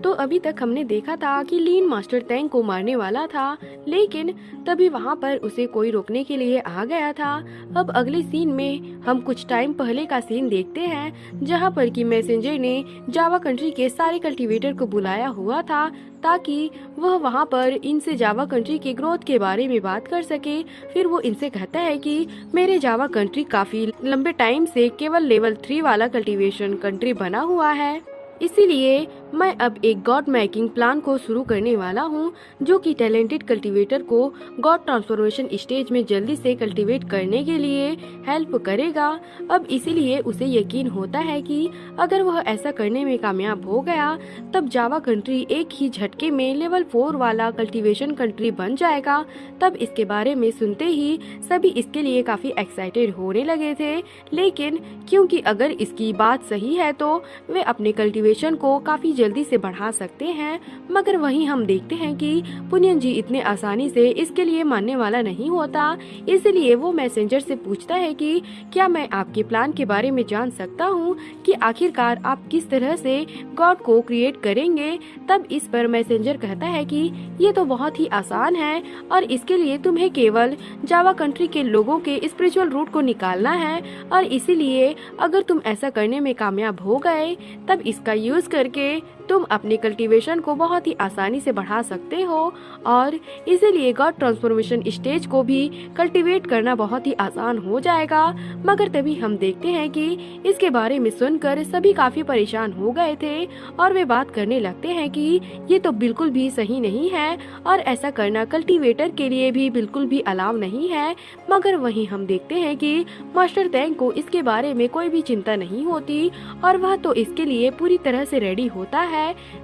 तो अभी तक हमने देखा था कि लीन मास्टर तैंग को मारने वाला था, लेकिन तभी वहाँ पर उसे कोई रोकने के लिए आ गया था। अब अगले सीन में हम कुछ टाइम पहले का सीन देखते हैं, जहाँ पर कि मैसेंजर ने जावा कंट्री के सारे कल्टीवेटर को बुलाया हुआ था ताकि वह वहाँ पर इनसे जावा कंट्री के ग्रोथ के बारे में बात कर सके। फिर वो इनसे कहता है कि मेरे जावा कंट्री काफी लंबे टाइम से केवल लेवल 3 वाला कल्टीवेशन कंट्री बना हुआ है, इसीलिए मैं अब एक गॉड मेकिंग प्लान को शुरू करने वाला हूँ, जो कि टैलेंटेड कल्टीवेटर को गॉड ट्रांसफॉर्मेशन स्टेज में जल्दी से कल्टीवेट करने के लिए हेल्प करेगा। अब इसीलिए उसे यकीन होता है कि अगर वह ऐसा करने में कामयाब हो गया तब जावा कंट्री एक ही झटके में लेवल 4 वाला कल्टीवेशन कंट्री बन जाएगा। तब इसके बारे में सुनते ही सभी इसके लिए काफी एक्साइटेड होने लगे थे, लेकिन क्योंकि अगर इसकी बात सही है तो वे अपने कल्टीवेशन को काफी जल्दी से बढ़ा सकते हैं। मगर वहीं हम देखते हैं कि पुनियन जी इतने आसानी से इसके लिए मानने वाला नहीं होता, इसलिए वो मैसेंजर से पूछता है कि क्या मैं आपके प्लान के बारे में जान सकता हूँ कि आखिरकार आप किस तरह से गॉड को क्रिएट करेंगे। तब इस पर मैसेंजर कहता है कि ये तो बहुत ही आसान है और इसके लिए तुम्हें केवल जावा कंट्री के लोगों के स्पिरिचुअल रूट को निकालना है, और इसीलिए अगर तुम ऐसा करने में कामयाब हो गए तब इसका यूज करके तुम अपने कल्टीवेशन को बहुत ही आसानी से बढ़ा सकते हो, और इसीलिए गॉड ट्रांसफॉर्मेशन स्टेज को भी कल्टीवेट करना बहुत ही आसान हो जाएगा। मगर तभी हम देखते हैं कि इसके बारे में सुनकर सभी काफी परेशान हो गए थे और वे बात करने लगते हैं कि ये तो बिल्कुल भी सही नहीं है और ऐसा करना कल्टीवेटर के लिए भी बिल्कुल भी अलाउ नहीं है। मगर वहीं हम देखते हैं कि मास्टर तैंग को इसके बारे में कोई भी चिंता नहीं होती और वह तो इसके लिए पूरी तरह से रेडी होता है।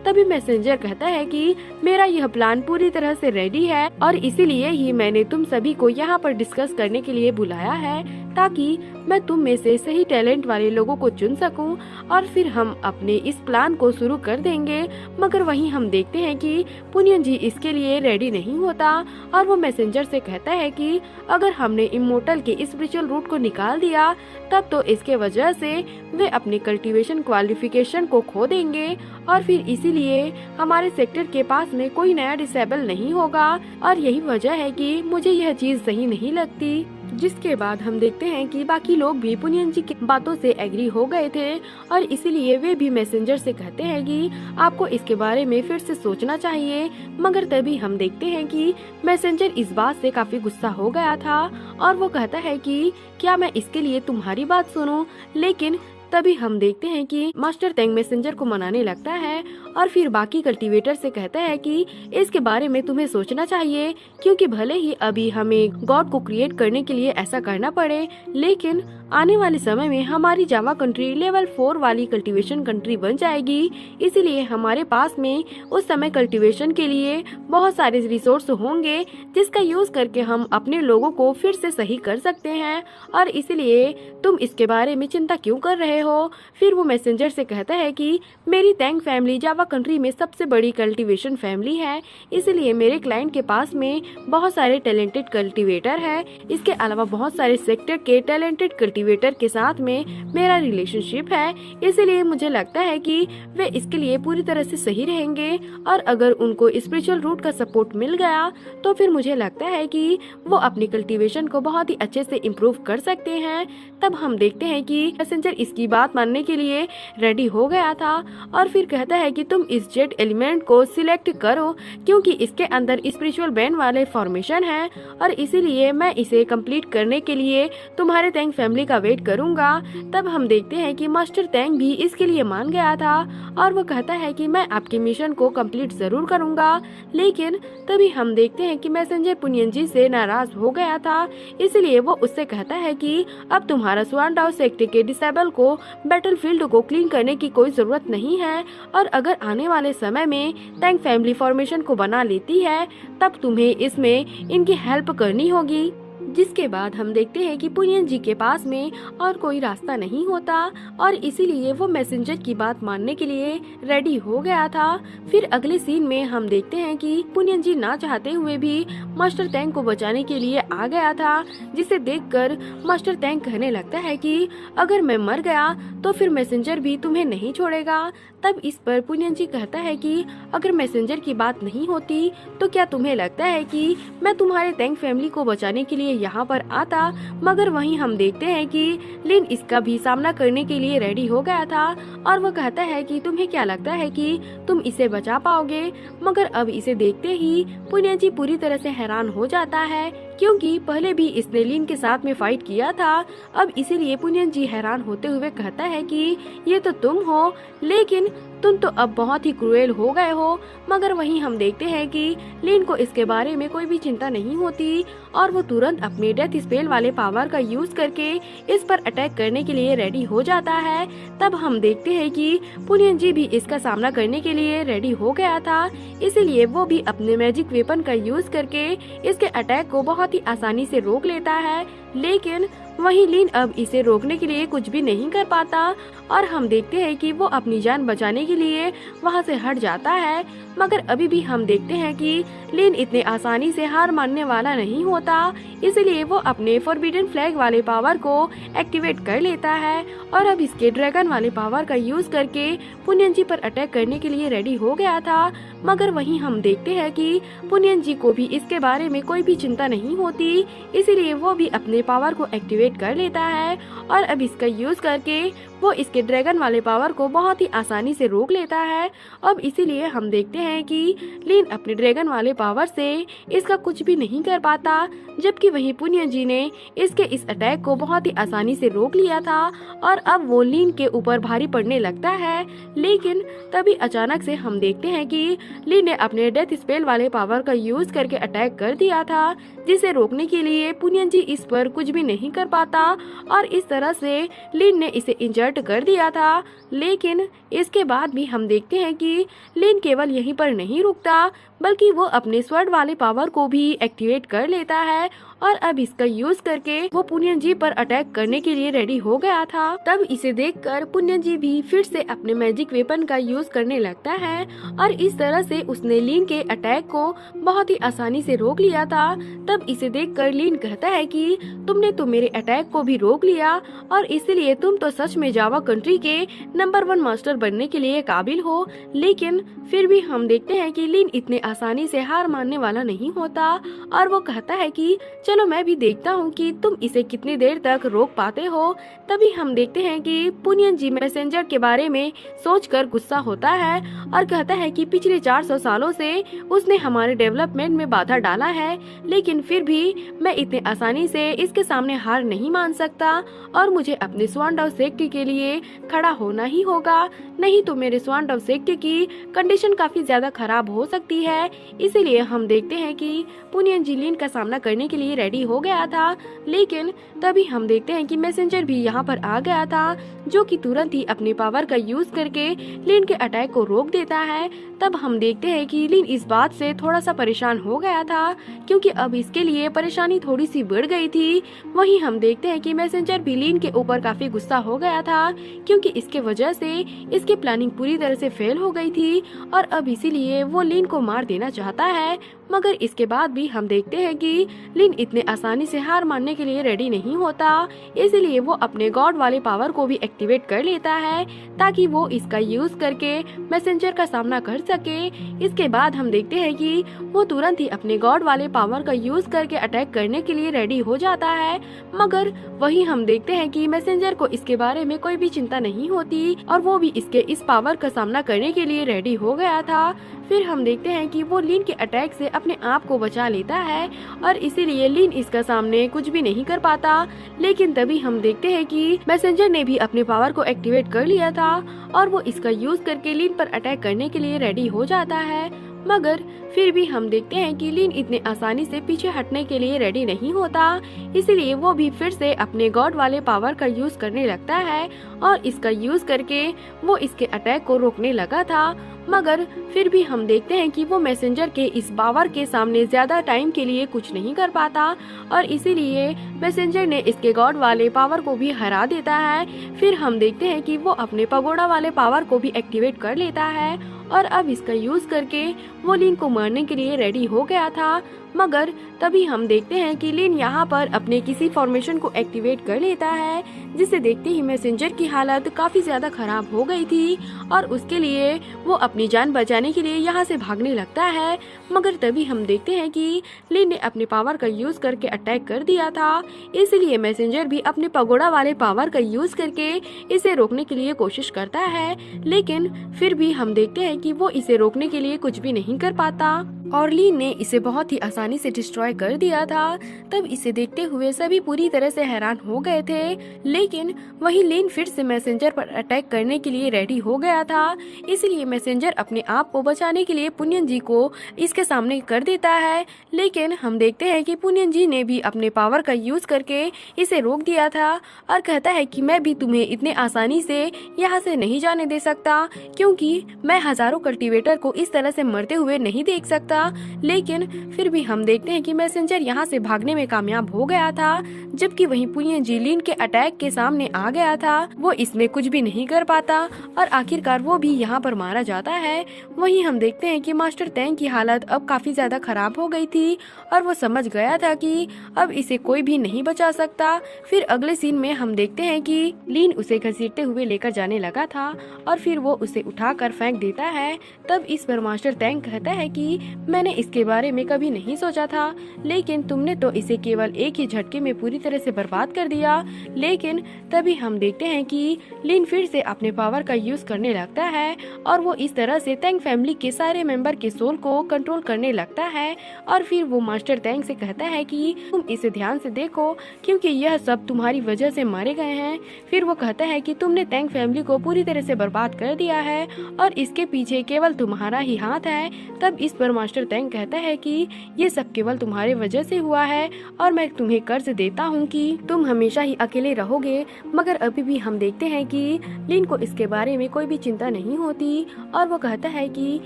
तभी मैसेंजर कहता है कि मेरा यह प्लान पूरी तरह से रेडी है और इसीलिए ही मैंने तुम सभी को यहाँ पर डिस्कस करने के लिए बुलाया है, ताकि मैं तुम में से सही टैलेंट वाले लोगों को चुन सकूं और फिर हम अपने इस प्लान को शुरू कर देंगे। मगर वहीं हम देखते हैं कि पुनियन जी इसके लिए रेडी नहीं होता और वो मैसेंजर से कहता है कि अगर हमने इमोर्टल के स्पिरिचुअल रूट को निकाल दिया तब तो इसके वजह से वे अपने कल्टीवेशन क्वालिफिकेशन को खो देंगे और फिर इसीलिए हमारे सेक्टर के पास में कोई नया डिसेबल नहीं होगा, और यही वजह है कि मुझे यह चीज सही नहीं लगती। जिसके बाद हम देखते हैं कि बाकी लोग भी पुनियन जी की बातों से एग्री हो गए थे और इसीलिए वे भी मैसेंजर से कहते हैं कि आपको इसके बारे में फिर से सोचना चाहिए। मगर तभी हम देखते हैं कि मैसेंजर इस बात से काफी गुस्सा हो गया था और वो कहता है कि क्या मैं इसके लिए तुम्हारी बात सुनूं। लेकिन तभी हम देखते हैं कि मास्टर तैंग मैसेंजर को मनाने लगता है और फिर बाकी कल्टीवेटर से कहता है कि इसके बारे में तुम्हें सोचना चाहिए, क्योंकि भले ही अभी हमें गॉड को क्रिएट करने के लिए ऐसा करना पड़े, लेकिन आने वाले समय में हमारी जावा कंट्री लेवल 4 वाली कल्टीवेशन कंट्री बन जाएगी। इसीलिए हमारे पास में उस समय कल्टीवेशन के लिए बहुत सारे रिसोर्स होंगे जिसका यूज करके हम अपने लोगों को फिर से सही कर सकते हैं, और इसीलिए तुम इसके बारे में चिंता क्यों कर रहे हो। फिर वो मैसेंजर से कहता है कि मेरी तैंग फैमिली जावा कंट्री में सबसे बड़ी कल्टीवेशन फैमिली है, इसलिए मेरे क्लाइंट के पास में बहुत सारे टैलेंटेड कल्टीवेटर है। इसके अलावा बहुत सारे सेक्टर के टैलेंटेड कल्टीवेटर के साथ में मेरा रिलेशनशिप है, इसलिए मुझे लगता है कि वे इसके लिए पूरी तरह से सही रहेंगे, और अगर उनको स्पिरिचुअल रूट का सपोर्ट मिल गया तो फिर मुझे लगता है कि वो अपनी कल्टीवेशन को बहुत ही अच्छे से इम्प्रूव कर सकते हैं। तब हम देखते हैं कि मैसेंजर इसकी बात मानने के लिए रेडी हो गया था और फिर कहता है कि तुम इस जेड एलिमेंट को सिलेक्ट करो, क्योंकि इसके अंदर स्पिरिचुअल बैंड वाले फॉर्मेशन है, और इसीलिए मैं इसे कंप्लीट करने के लिए तुम्हारे तैंग फैमिली का वेट करूंगा। तब हम देखते हैं कि मास्टर तैंग भी इसके लिए मान गया था और वो कहता है कि मैं आपके मिशन को कंप्लीट जरूर करूंगा। लेकिन तभी हम देखते हैं कि मैसेंजर पुनियन जी से नाराज हो गया था, इसलिए वो उससे कहता है कि अब तुम्हारा स्वानडाउ सेक्टर के डिसेबल को बैटलफील्ड को क्लीन करने की कोई जरूरत नहीं है, और अगर आने वाले समय में तैंग फैमिली फॉर्मेशन को बना लेती है तब तुम्हें इसमें इनकी हेल्प करनी होगी। जिसके बाद हम देखते हैं कि पुनियन जी के पास में और कोई रास्ता नहीं होता और इसीलिए वो मैसेंजर की बात मानने के लिए रेडी हो गया था। फिर अगले सीन में हम देखते हैं कि पुनियन जी ना चाहते हुए भी मास्टर तैंग को बचाने के लिए आ गया था, जिसे देखकर मास्टर तैंग कहने लगता है कि अगर मैं मर गया तो फिर मैसेंजर भी तुम्हें नहीं छोड़ेगा। तब इस पर पुनियंजी कहता है कि अगर मैसेंजर की बात नहीं होती तो क्या तुम्हें लगता है कि मैं तुम्हारे टैंक फैमिली को बचाने के लिए यहाँ पर आता। मगर वहीं हम देखते हैं कि लिन इसका भी सामना करने के लिए रेडी हो गया था और वो कहता है कि तुम्हें क्या लगता है कि तुम इसे बचा पाओगे। मगर अब इसे देखते ही पुनियंजी पूरी तरह से हैरान हो जाता है क्योंकि पहले भी इसने लिन के साथ में फाइट किया था। अब इसीलिए पुनियंजी हैरान होते हुए कहता है कि ये तो तुम हो, लेकिन तुम तो अब बहुत ही क्रूएल हो गए हो। मगर वहीं हम देखते हैं कि लिन को इसके बारे में कोई भी चिंता नहीं होती और वो तुरंत अपने डेथ स्पेल वाले पावर का यूज करके इस पर अटैक करने के लिए रेडी हो जाता है। तब हम देखते हैं कि पुनियंजी भी इसका सामना करने के लिए रेडी हो गया था, इसीलिए वो भी अपने मैजिक वेपन का यूज करके इसके अटैक को बहुत ही आसानी से रोक लेता है। लेकिन वहीं लिन अब इसे रोकने के लिए कुछ भी नहीं कर पाता और हम देखते हैं कि वो अपनी जान बचाने के लिए वहां से हट जाता है। मगर अभी भी हम देखते हैं कि लिन इतने आसानी से हार मानने वाला नहीं होता, इसलिए वो अपने फॉरबिडन फ्लैग वाले पावर को एक्टिवेट कर लेता है और अब इसके ड्रैगन वाले पावर का यूज करके पुनियंजी पर अटैक करने के लिए रेडी हो गया था। मगर वहीं हम देखते हैं कि पुनियंजी को भी इसके बारे में कोई भी चिंता नहीं होती, इसीलिए वो भी अपने पावर को एक्टिवेट कर लेता है और अब इसका यूज करके वो इसके ड्रैगन वाले पावर को बहुत ही आसानी से रोक लेता है। अब इसीलिए हम देखते हैं कि लिन अपने ड्रैगन वाले पावर से इसका कुछ भी नहीं कर पाता, जबकि वही पुनियंजी ने इसके इस अटैक को बहुत ही आसानी से रोक लिया था और अब वो लिन के ऊपर भारी पड़ने लगता है। लेकिन तभी अचानक से हम देखते हैं कि लिन ने अपने डेथ स्पेल वाले पावर का यूज करके अटैक कर दिया था, जिसे रोकने के लिए पुनियंजी इस पर कुछ भी नहीं कर पाता और इस तरह से लिन ने इसे इंजर्ड कर दिया था। लेकिन इसके बाद भी हम देखते हैं कि लिन केवल यहीं पर नहीं रुकता, बल्कि वो अपने स्वर्ड वाले पावर को भी एक्टिवेट कर लेता है और अब इसका यूज करके वो पुनियंजी पर अटैक करने के लिए रेडी हो गया था। तब इसे देखकर पुनियंजी भी फिर से अपने मैजिक वेपन का यूज करने लगता है और इस तरह से उसने लिन के अटैक को बहुत ही आसानी से रोक लिया था। तब इसे देखकर लिन कहता है कि तुमने तो मेरे अटैक को भी रोक लिया और इसलिए तुम तो सच में जावा कंट्री के नंबर 1 मास्टर बनने के लिए काबिल हो। लेकिन फिर भी हम देखते हैं कि लिन इतने आसानी से हार मानने वाला नहीं होता और वो कहता है कि चलो मैं भी देखता हूँ कि तुम इसे कितनी देर तक रोक पाते हो। तभी हम देखते हैं कि पुनियंजी मैसेंजर के बारे में सोचकर गुस्सा होता है और कहता है कि पिछले 400 सालों से उसने हमारे डेवलपमेंट में बाधा डाला है, लेकिन फिर भी मैं इतने आसानी से इसके सामने हार नहीं मान सकता और मुझे अपने स्वान ऑफ सेक्टी के लिए खड़ा होना ही होगा, नहीं तो मेरे स्वान ऑफ सेक्टी की कंडीशन काफी ज्यादा खराब हो सकती है। इसीलिए हम देखते हैं कि पुनियंजी लिन का सामना करने के लिए रेडी हो गया था। लेकिन तभी हम देखते हैं कि मैसेंजर भी यहाँ पर आ गया था, जो कि तुरंत ही अपने पावर का यूज करके लिन के अटैक को रोक देता है। तब हम देखते हैं कि लिन इस बात से थोड़ा सा परेशान हो गया था, क्योंकि अब इसके लिए परेशानी थोड़ी सी बढ़ गई थी। वहीं हम देखते हैं कि मैसेंजर भी लिन के ऊपर काफी गुस्सा हो गया था, क्योंकि इसके वजह से इसकी प्लानिंग पूरी तरह से फेल हो गई थी और अब इसीलिए वो लिन को मार देना चाहता है। मगर इसके बाद भी हम देखते हैं कि लिन इतने आसानी से हार मानने के लिए रेडी नहीं होता, इसलिए वो अपने गॉड वाले पावर को भी एक्टिवेट कर लेता है ताकि वो इसका यूज करके मैसेंजर का सामना कर सके। इसके बाद हम देखते हैं कि वो तुरंत ही अपने गॉड वाले पावर का यूज करके अटैक करने के लिए रेडी हो जाता है। मगर वहीं हम देखते हैं कि मैसेंजर को इसके बारे में कोई भी चिंता नहीं होती और वो भी इसके इस पावर का सामना करने के लिए रेडी हो गया था। फिर हम देखते हैं कि वो लिन के अटैक से अपने आप को बचा लेता है और इसीलिए लिन इसका सामने कुछ भी नहीं कर पाता। लेकिन तभी हम देखते हैं कि मैसेंजर ने भी अपने पावर को एक्टिवेट कर लिया था और वो इसका यूज करके लिन पर अटैक करने के लिए रेडी हो जाता है। मगर फिर भी हम देखते हैं कि लिन इतने आसानी से पीछे हटने के लिए रेडी नहीं होता, इसलिए वो भी फिर से अपने गॉड वाले पावर का यूज करने लगता है और इसका यूज करके वो इसके अटैक को रोकने लगा था। मगर फिर भी हम देखते हैं कि वो मैसेंजर के इस पावर के सामने ज्यादा टाइम के लिए कुछ नहीं कर पाता और इसीलिए मैसेंजर ने इसके गॉड वाले पावर को भी हरा देता है। फिर हम देखते हैं कि वो अपने पगोड़ा वाले पावर को भी एक्टिवेट कर लेता है और अब इसका यूज करके वो लीन को मारने के लिए रेडी हो गया था। मगर तभी हम देखते हैं कि लीन यहाँ पर अपने किसी फॉर्मेशन को एक्टिवेट कर लेता है, जिसे देखते ही मैसेंजर की हालत काफी ज्यादा खराब हो गई थी और उसके लिए वो अपनी जान बचाने के लिए यहाँ से भागने लगता है। मगर तभी हम देखते हैं कि लीन ने अपने पावर का यूज करके अटैक कर दिया था, इसलिए मैसेंजर भी अपने पगोड़ा वाले पावर का यूज करके इसे रोकने के लिए कोशिश करता है, लेकिन फिर भी हम देखते हैं कि वो इसे रोकने के लिए कुछ भी नहीं कर पाता और लीन ने इसे बहुत ही आसानी से डिस्ट्रॉय कर दिया था। तब इसे देखते हुए सभी पूरी तरह से हैरान हो गए थे, लेकिन वही लीन फिर से मैसेंजर पर अटैक करने के लिए रेडी हो गया था। इसलिए मैसेंजर अपने आप को बचाने के लिए पुनियन जी को इसके सामने कर देता है, लेकिन हम देखते हैं कि पुनियन जी ने भी अपने पावर का यूज करके इसे रोक दिया था और कहता है कि मैं भी तुम्हें इतने आसानी से यहाँ से नहीं जाने दे सकता, क्योंकि मैं हजारों कल्टीवेटर को इस तरह से मरते हुए नहीं देख सकता। लेकिन फिर भी हम देखते हैं कि मैसेंजर यहाँ से भागने में कामयाब हो गया था, जबकि वहीं पुनियन जी लीन के अटैक के सामने आ गया था। वो इसमें कुछ भी नहीं कर पाता और आखिरकार वो भी यहाँ पर मारा जाता है। वहीं हम देखते हैं कि मास्टर तैंग की हालत अब काफी ज्यादा खराब हो गई थी और वो समझ गया था कि अब इसे कोई भी नहीं बचा सकता। फिर अगले सीन में हम देखते हैं कि लीन उसे घसीटते हुए लेकर जाने लगा था और फिर वो उसे उठाकर फेंक देता है। तब इस पर मास्टर तैंग कहता है कि मैंने इसके बारे में कभी नहीं सोचा था, लेकिन तुमने तो इसे केवल एक ही झटके में पूरी तरह से बर्बाद कर दिया। लेकिन तभी हम देखते हैं कि लीन फिर से अपने पावर का यूज करने लगता है और वो इस तरह से तैंग फैमिली के सारे मेंबर के सोल को कंट्रोल करने लगता है। और फिर वो मास्टर तैंग से कहता है कि तुम इसे ध्यान से देखो, क्योंकि यह सब तुम्हारी वजह से मारे गए हैं। फिर वो कहता है कि तुमने तैंग फैमिली को पूरी तरह से बर्बाद कर दिया है और इसके पीछे केवल तुम्हारा ही हाथ है। तब इस पर मास्टर तैंग कहता है कि ये सब केवल तुम्हारे वजह से हुआ है और मैं तुम्हें कर्ज देता हूँ कि तुम हमेशा ही अकेले रहोगे। मगर अभी भी हम देखते हैं कि लीन को इसके बारे में कोई भी चिंता नहीं होती और वो कहता है कि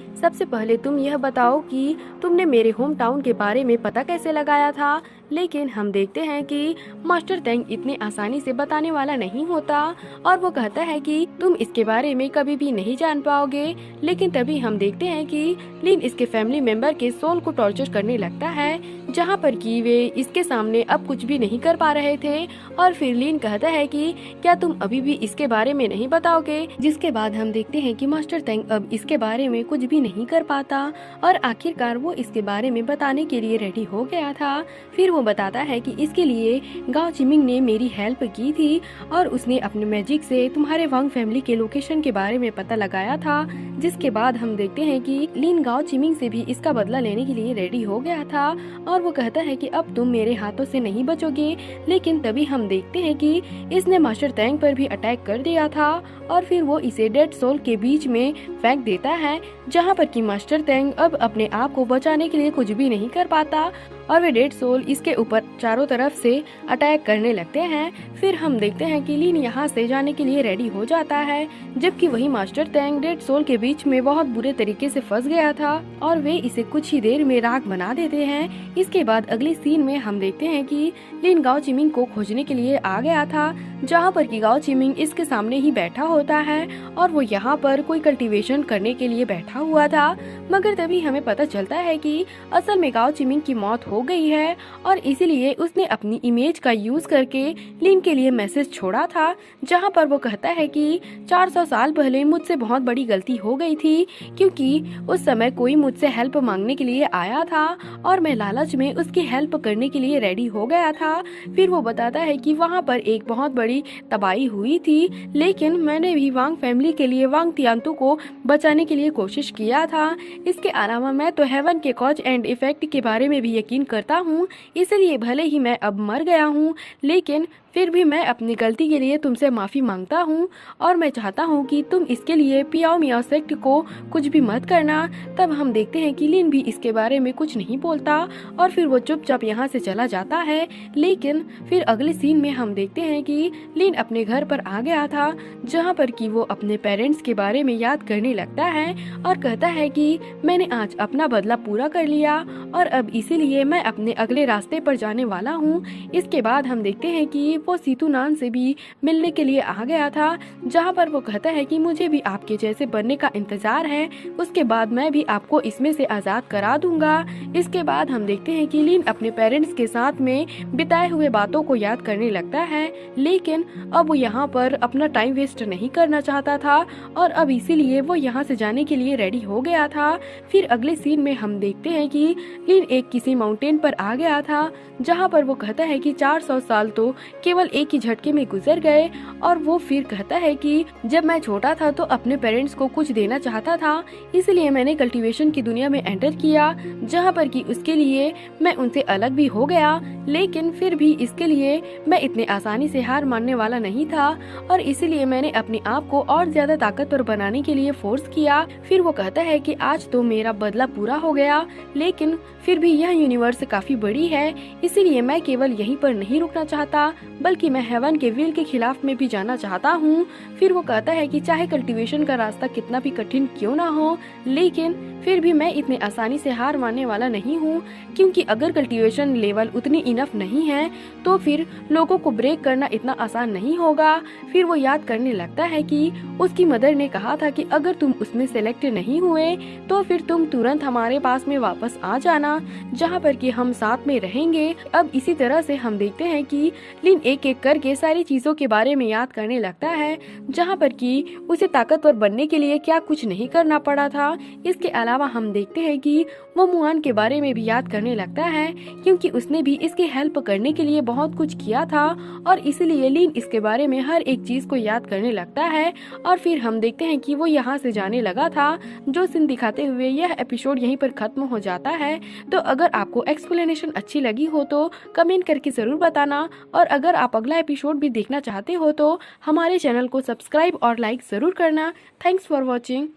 सबसे पहले तुम यह बताओ कि तुमने मेरे होम टाउन के बारे में पता कैसे लगाया था। लेकिन हम देखते हैं कि मास्टर तैंग इतने आसानी से बताने वाला नहीं होता और वो कहता है कि तुम इसके बारे में कभी भी नहीं जान पाओगे। लेकिन तभी हम देखते हैं कि लीन इसके फैमिली मेंबर के सोल को टॉर्चर करने लगता है, जहाँ पर कि वे इसके सामने अब कुछ भी नहीं कर पा रहे थे। और फिर लीन कहता है कि क्या तुम अभी भी इसके बारे में नहीं बताओगे, जिसके बाद हम देखते हैं कि मास्टर तैंग अब इसके बारे में कुछ भी नहीं कर पाता और आखिरकार वो इसके बारे में बताने के लिए रेडी हो गया था। फिर वो बताता है कि इसके लिए गाओ चिमिंग ने मेरी हेल्प की थी और उसने अपने मैजिक से तुम्हारे वांग फैमिली के लोकेशन के बारे में पता लगाया था, जिसके बाद हम देखते हैं कि लीन गाओ चिमिंग से भी इसका बदला लेने के लिए रेडी हो गया था और वो कहता है कि अब तुम मेरे हाथों से नहीं बचोगे। लेकिन तभी हम देखते हैं कि इसने मास्टर तैंग पर भी अटैक कर दिया था और फिर वो इसे डेड सोल के बीच में फेंक देता है, जहाँ पर कि मास्टर तैंग अब अपने आप को बचाने के लिए कुछ भी नहीं कर पाता और वे डेड सोल इसके ऊपर चारों तरफ से अटैक करने लगते हैं। फिर हम देखते हैं कि लीन यहाँ से जाने के लिए रेडी हो जाता है, जबकि वही मास्टर तैंग डेड सोल के बीच में बहुत बुरे तरीके से फंस गया था और वे इसे कुछ ही देर में राख बना देते हैं। इसके बाद अगले सीन में हम देखते हैं कि लीन गाओ चिमिंग को खोजने के लिए आ गया था, जहाँ पर कि गाओ चिमिंग इसके सामने ही बैठा होता है और वो यहाँ पर कोई कल्टीवेशन करने के लिए बैठा हुआ था। मगर तभी हमें पता चलता है कि असल में गाओ चिमिंग की मौत हो गई है और इसीलिए उसने अपनी इमेज का यूज करके लीन के लिए मैसेज छोड़ा था, जहाँ पर वो कहता है कि 400 साल पहले मुझसे बहुत बड़ी गलती हो गई थी, क्योंकि उस समय कोई मुझसे हेल्प मांगने के लिए आया था और मैं लालच में उसकी हेल्प करने के लिए रेडी हो गया था। फिर वो बताता है कि वहाँ पर एक बहुत बड़ी तबाही हुई थी, लेकिन मैंने भी वांग फैमिली के लिए वांग तियान्तु को बचाने के लिए कोशिश किया था। इसके अलावा मैं तो हेवन के कॉज एंड इफेक्ट के बारे में भी यकीन करता हूँ, इसलिए भले ही मैं अब मर गया हूँ, लेकिन फिर भी मैं अपनी गलती के लिए तुमसे माफ़ी मांगता हूँ और मैं चाहता हूँ कि तुम इसके लिए पियाओ मियाओ सेक्ट को कुछ भी मत करना। तब हम देखते हैं कि लीन भी इसके बारे में कुछ नहीं बोलता और फिर वो चुपचाप यहाँ से चला जाता है। लेकिन फिर अगले सीन में हम देखते हैं कि लिन अपने घर पर आ गया था, जहाँ पर कि वो अपने पेरेंट्स के बारे में याद करने लगता है और कहता है कि मैंने आज अपना बदला पूरा कर लिया और अब इसीलिए मैं अपने अगले रास्ते पर जाने वाला हूँ। इसके बाद हम देखते हैं कि वो सीतू नान से भी मिलने के लिए आ गया था, जहाँ पर वो कहता है कि मुझे भी आपके जैसे बनने का इंतजार है, उसके बाद मैं भी आपको इसमें से आज़ाद करा दूंगा। इसके बाद हम देखते हैं कि लिन अपने पेरेंट्स के साथ में बिताए हुए बातों को याद करने लगता है, लेकिन अब वो यहाँ पर अपना टाइम वेस्ट नहीं करना चाहता था और अब इसीलिए वो यहाँ से जाने के लिए रेडी हो गया था। फिर अगले सीन में हम देखते हैं कि लिन एक किसी माउंटेन पर आ गया था, जहाँ पर वो कहता है कि 400 साल तो केवल एक ही झटके में गुजर गए और वो फिर कहता है कि जब मैं छोटा था तो अपने पेरेंट्स को कुछ देना चाहता था, इसलिए मैंने कल्टीवेशन की दुनिया में एंटर किया, जहाँ पर कि उसके लिए मैं उनसे अलग भी हो गया, लेकिन फिर भी इसके लिए मैं इतने आसानी से हार मानने वाला नहीं था और इसीलिए मैंने अपने आप को और ज्यादा ताकतवर बनाने के लिए फोर्स किया। फिर वो कहता है कि आज तो मेरा बदला पूरा हो गया, लेकिन फिर भी यह यूनिवर्स काफी बड़ी है, इसीलिए मैं केवल यहीं पर नहीं रुकना चाहता बल्कि मैं हेवन के विल के खिलाफ में भी जाना चाहता हूँ। फिर वो कहता है कि चाहे कल्टीवेशन का रास्ता कितना भी कठिन क्यों ना हो, लेकिन फिर भी मैं इतने आसानी से हार मानने वाला नहीं हूँ, क्योंकि अगर कल्टीवेशन लेवल उतनी इनफ नहीं है तो फिर लोगों को ब्रेक करना इतना आसान नहीं होगा। फिर वो याद करने लगता है कि उसकी मदर ने कहा था कि अगर तुम उसमें सेलेक्ट नहीं हुए तो फिर तुम तुरंत हमारे पास में वापस आ जाना, जहाँ पर कि हम साथ में रहेंगे। अब इसी तरह से हम देखते हैं कि लिन एक एक करके सारी चीजों के बारे में याद करने लगता है, जहाँ पर कि उसे ताकतवर बनने के लिए क्या कुछ नहीं करना पड़ा था। इसके अलावा हम देखते हैं कि वो मुआन के बारे में भी याद करने लगता है, क्योंकि उसने भी इसकी हेल्प करने के लिए बहुत कुछ किया था और इसलिए लिन इसके बारे में हर एक चीज को याद करने लगता है। और फिर हम देखते हैं कि वो यहाँ से जाने लगा था। जो सीन दिखाते हुए यह एपिसोड यहीं पर खत्म हो जाता है। तो अगर आपको एक्सप्लेनेशन अच्छी लगी हो तो कमेंट करके जरूर बताना, और अगर आप अगला एपिसोड भी देखना चाहते हो तो हमारे चैनल को सब्सक्राइब और लाइक जरूर करना। Thanks for watching.